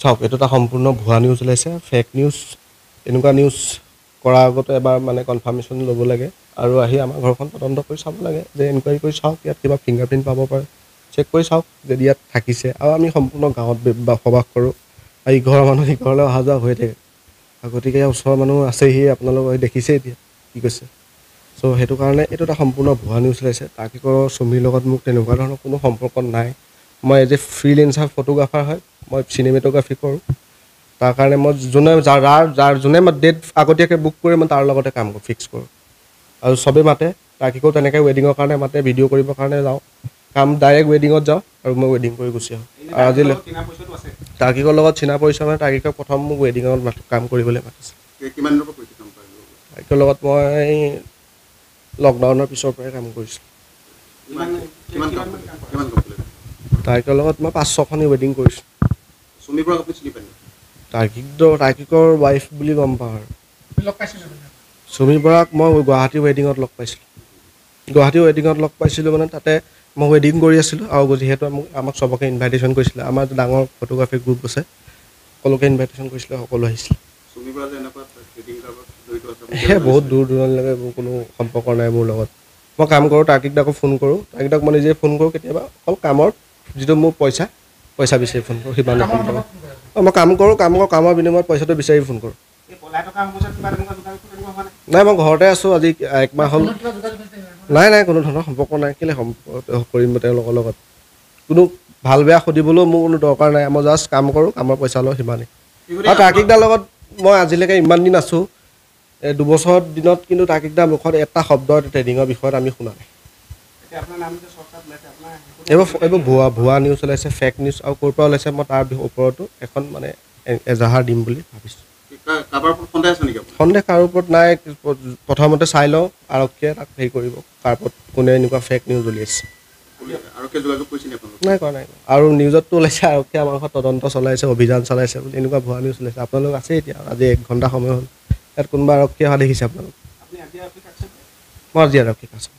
চাওক এইটো এটা সম্পূৰ্ণ ভুৱা নিউজ ওলাইছে ফেক নিউজ এনেকুৱা নিউজ কৰাৰ আগতে এবাৰ মানে কনফাৰ্মেশ্যন ল'ব লাগে আৰু আহি আমাৰ ঘৰখন তদন্ত কৰি চাব লাগে যে এনকুৱাৰী কৰি চাওক ইয়াত কিবা ফিংগাৰপ্ৰিণ্ট পাব পাৰে চেক কৰি চাওক যদি ইয়াত থাকিছে আৰু আমি সম্পূৰ্ণ গাঁৱত বসবাস কৰোঁ আৰু ইঘৰৰ মানুহ সিঘৰলৈ অহা যোৱা হৈ থাকে গতিকে ওচৰৰ মানুহ আছেহি আপোনালোক দেখিছে এতিয়া কি কৈছে চ' সেইটো কাৰণে এইটো এটা সম্পূৰ্ণ ভুৱা নিউজ ওলাইছে তাৰ্কিকৰ চুমিৰ লগত মোক তেনেকুৱা ধৰণৰ কোনো সম্পৰ্ক নাই মই এজ এ ফ্ৰীলেন্সাৰ ফটোগ্ৰাফাৰ হয় মই চিনেমেটোগ্ৰাফী কৰোঁ তাৰ কাৰণে মই যোনে ডেট আগতীয়াকৈ বুক কৰি মই তাৰ লগতে কাম ফিক্স কৰোঁ আৰু চবেই মাতে তাৰ্কিকো তেনেকৈ ৱেডিঙৰ কাৰণে মাতে ভিডিঅ' কৰিবৰ কাৰণে যাওঁ কাম ডাইৰেক্ট ৱেডিঙত যাওঁ আৰু মই ৱেডিং কৰি গুচি আহোঁ আৰু আজিলৈ তাৰ্কিকৰ লগত চিনা পৰিচয় মানে তাৰ্কিকক প্ৰথম মোক ৱেডিঙত কাম কৰিবলৈ মাতিছে তাৰ্কিকৰ লগত মই লকডাউনৰ পিছৰ পৰাই কাম কৰিছিলোঁ তাৰ্কিকৰ লগত মই 5-6খনি ৱেডিং কৰিছোঁ তাৰ্কিকৰ ৱাইফ বুলি গম পাওঁ আৰু চুমি বৰাক মই গুৱাহাটী ৱেডিঙত লগ পাইছিলোঁ মানে তাতে মই ৱেডিং কৰি আছিলোঁ আৰু যিহেতু আমাক চবকে ইনভাইটেশ্যন কৰিছিলে আমাৰ ডাঙৰ ফটোগ্ৰাফী গ্ৰুপ আছে সকলোকে ইনভাইটেশ্যন কৰিছিলে সকলো আহিছিলে বহুত দূৰ দূৰণিলৈকে মোৰ কোনো সম্পৰ্ক নাই মোৰ লগত মই কাম কৰোঁ তাৰ্কিকদাকো ফোন কৰোঁ তাৰ্কিকদাক মই নিজে ফোন কৰোঁ কেতিয়াবা অকল কামৰ যিটো মোৰ পইচা বিচাৰি ফোন কৰোঁ সিমানে সম্পৰ্ক মই কামৰ বিনিময়ত পইচাটো বিচাৰি ফোন কৰোঁ নাই মই ঘৰতে আছোঁ আজি 1 মাহ হ'ল নাই কোনো ধৰণৰ সম্পৰ্ক নাই কেলৈ কৰিম তেওঁলোকৰ লগত কোনো ভাল বেয়া সুধিবলৈও মোৰ কোনো দৰকাৰ নাই মই জাষ্ট কাম কৰোঁ কামৰ পইচা লওঁ সিমানেই আৰু তাৰ্কিকদাৰ লগত মই আজিলৈকে ইমান দিন আছোঁ 2 বছৰ দিনত কিন্তু তাৰ্কিকদাৰ মুখত এটা শব্দ ট্ৰেডিঙৰ বিষয়ত আমি শুনা নাই এইবোৰ ভুৱা নিউজ ওলাইছে ফেক নিউজ আৰু ক'ৰ পৰা ওলাইছে মই তাৰ ওপৰতো এখন মানে এজাহাৰ দিম বুলি ভাবিছোঁ সন্দেহ কাৰো ওপৰত নাই প্ৰথমতে চাই লওঁ আৰক্ষীয়ে তাক হেৰি কৰিব তাৰ ওপৰত কোনে এনেকুৱা ফেক নিউজ উলিয়াইছে নাই কৰা আৰু নিউজততো ওলাইছে আৰক্ষীয়ে আমাৰ ঘৰত তদন্ত চলাইছে অভিযান চলাইছে বুলি এনেকুৱা ভুৱা নিউজ ওলাইছে আপোনালোক আছে এতিয়া আজি 1 ঘণ্টা সময় হ'ল ইয়াত কোনোবা আৰক্ষী অহা দেখিছে আপোনালোক মই আজি আৰক্ষীক আছোঁ